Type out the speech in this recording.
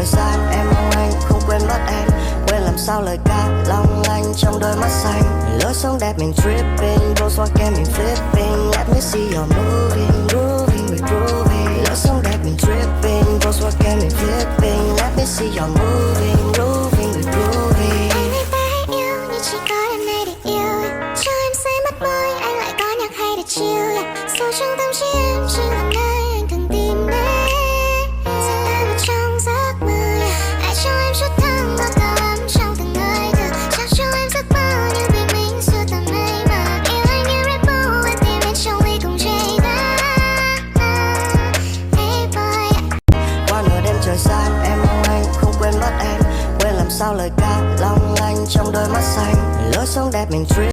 trời xanh, em mong anh không quên mất em. Quên làm sao lời ca long lanh trong đôi mắt xanh. Lối sống đẹp mình tripping, Volkswagen mình flipping. Let me see your moving, grooving, we grooving. Lối sống đẹp mình tripping, Volkswagen mình flipping. Let me see your moving, grooving, we grooving. Anh hay ta hãy yêu như chỉ có đêm nay để yêu. Cho em say mất môi, anh lại có nhạc hay để chill. Sâu trong tâm trí em chỉ là nơi anh thường tìm đến. Dừng lại một trong giấc mơ. Hãy cho em chút thăng và cao ấm trong từng hơi thở. Chắc cho em giấc mơ như bình minh xưa tầm mây mà. Yêu anh như Red Bull, em tìm đến trong ly cùng chảy ra. Hey boy. Qua nửa đêm trời xanh, em mong anh không quên mất em. Quên làm sao lời ca long lanh trong đôi mắt xanh. Lối sống đẹp mình trip.